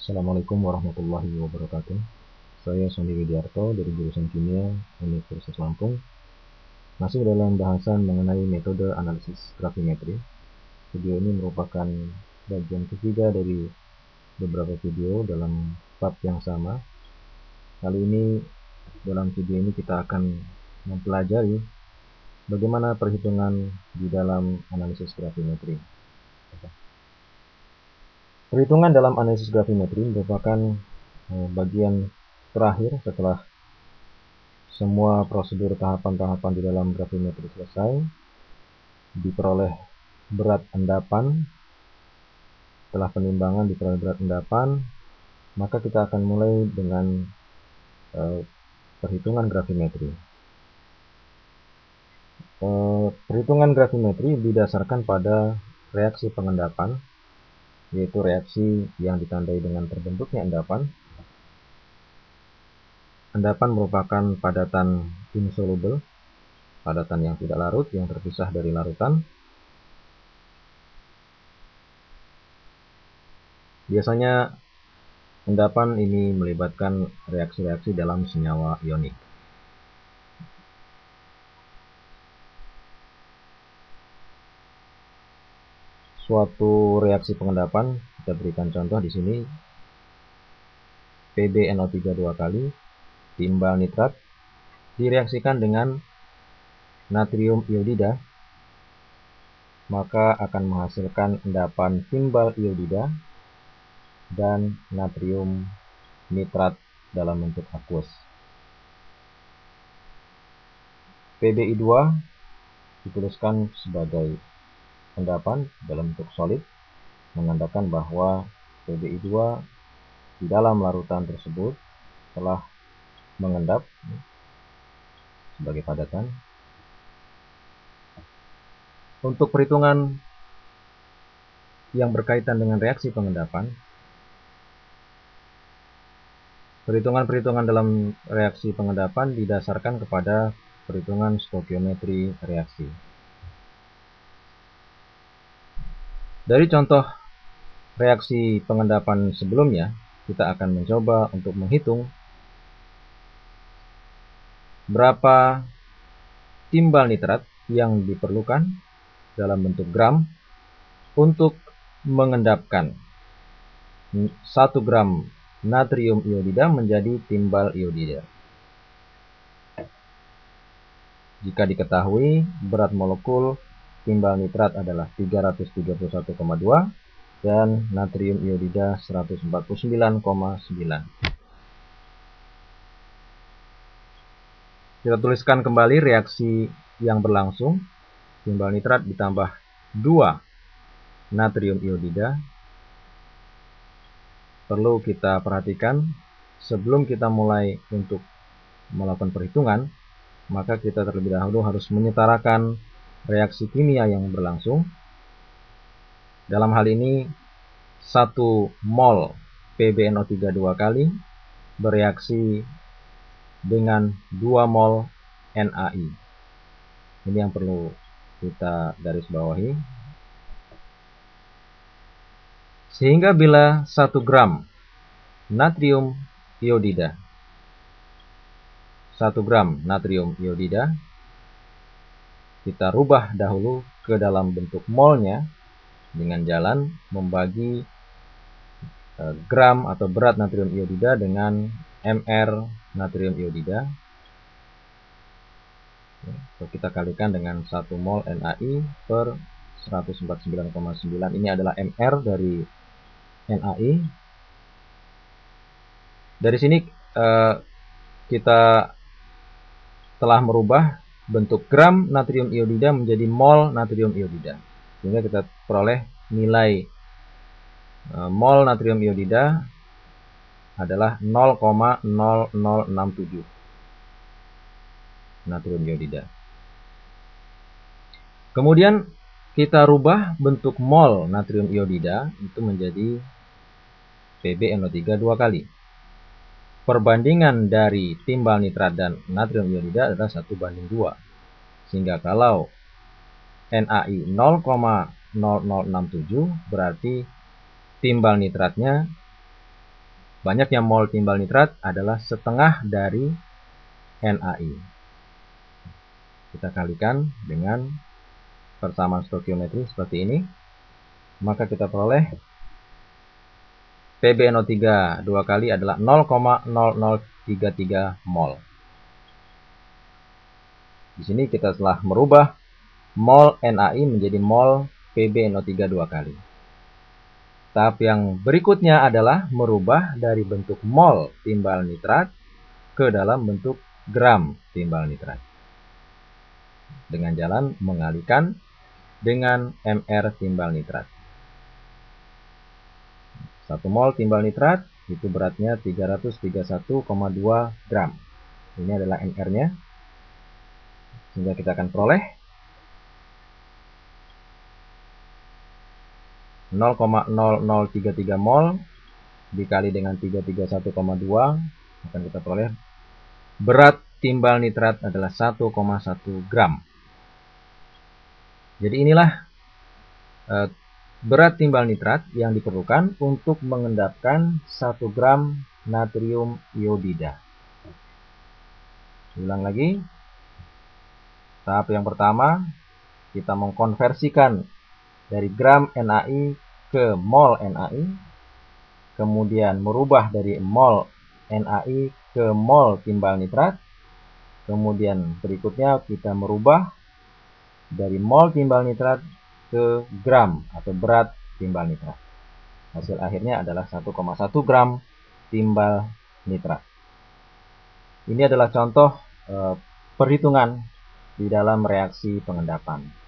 Assalamualaikum warahmatullahi wabarakatuh. Saya Sandi Widiarto dari jurusan Kimia Universitas Lampung. Masih dalam bahasan mengenai metode analisis gravimetri. Video ini merupakan bagian ketiga dari beberapa video dalam bab yang sama. Kali ini dalam video ini kita akan mempelajari bagaimana perhitungan di dalam analisis gravimetri. Perhitungan dalam analisis gravimetri merupakan bagian terakhir setelah semua prosedur tahapan-tahapan di dalam gravimetri selesai, diperoleh berat endapan. Setelah penimbangan diperoleh berat endapan, maka kita akan mulai dengan perhitungan gravimetri. Perhitungan gravimetri didasarkan pada reaksi pengendapan, yaitu reaksi yang ditandai dengan terbentuknya endapan. Endapan merupakan padatan insoluble, padatan yang tidak larut, yang terpisah dari larutan. Biasanya endapan ini melibatkan reaksi-reaksi dalam senyawa ionik. Suatu reaksi pengendapan, kita berikan contoh di sini, PbNO3 2 kali, timbal nitrat, direaksikan dengan natrium iodida, maka akan menghasilkan endapan timbal iodida dan natrium nitrat dalam bentuk aqueous. PbI2 dituliskan sebagai endapan dalam bentuk solid, menandakan bahwa PbI2 di dalam larutan tersebut telah mengendap sebagai padatan. Untuk perhitungan yang berkaitan dengan reaksi pengendapan, perhitungan-perhitungan dalam reaksi pengendapan didasarkan kepada perhitungan stokiometri reaksi. Dari contoh reaksi pengendapan sebelumnya, kita akan mencoba untuk menghitung berapa timbal nitrat yang diperlukan dalam bentuk gram untuk mengendapkan 1 gram natrium iodida menjadi timbal iodida. Jika diketahui berat molekul timbal nitrat adalah 331,2 dan natrium iodida 149,9. Kita tuliskan kembali reaksi yang berlangsung. Timbal nitrat ditambah 2 natrium iodida. Perlu kita perhatikan, sebelum kita mulai untuk melakukan perhitungan, maka kita terlebih dahulu harus menyetarakan reaksi kimia yang berlangsung. Dalam hal ini 1 mol PbNO3 2 kali bereaksi dengan 2 mol NaI. Ini yang perlu kita garis bawahi. Sehingga bila 1 gram natrium iodida, 1 gram natrium iodida, kita rubah dahulu ke dalam bentuk molnya dengan jalan membagi gram atau berat natrium iodida dengan mr natrium iodida. Kita kalikan dengan 1 mol NaI per 149,9. Ini adalah mr dari NaI. Dari sini kita telah merubah bentuk gram natrium iodida menjadi mol natrium iodida, sehingga kita peroleh nilai mol natrium iodida adalah 0,0067 natrium iodida. Kemudian kita rubah bentuk mol natrium iodida itu menjadi PbNO3 2 kali. Perbandingan dari timbal nitrat dan natrium iodida adalah 1:2. Sehingga kalau NaI 0,0067 berarti timbal nitratnya banyaknya mol timbal nitrat adalah setengah dari NaI. Kita kalikan dengan persamaan stokiometri seperti ini, maka kita peroleh PbNO3 dua kali adalah 0,0033 mol. Di sini kita telah merubah mol NaI menjadi mol PbNO3 dua kali. Tahap yang berikutnya adalah merubah dari bentuk mol timbal nitrat ke dalam bentuk gram timbal nitrat, dengan jalan mengalikan dengan mR timbal nitrat. 1 mol timbal nitrat itu beratnya 331,2 gram. Ini adalah mR-nya. Sehingga kita akan peroleh 0,0033 mol dikali dengan 331,2, akan kita peroleh berat timbal nitrat adalah 1,1 gram. Jadi inilah berat timbal nitrat yang diperlukan untuk mengendapkan 1 gram natrium iodida. Ulang lagi. Tahap yang pertama, kita mengkonversikan dari gram NaI ke mol NaI, kemudian merubah dari mol NaI ke mol timbal nitrat, kemudian berikutnya kita merubah dari mol timbal nitrat ke gram atau berat timbal nitrat. Hasil akhirnya adalah 1,1 gram timbal nitrat. Ini adalah contoh perhitungan di dalam reaksi pengendapan.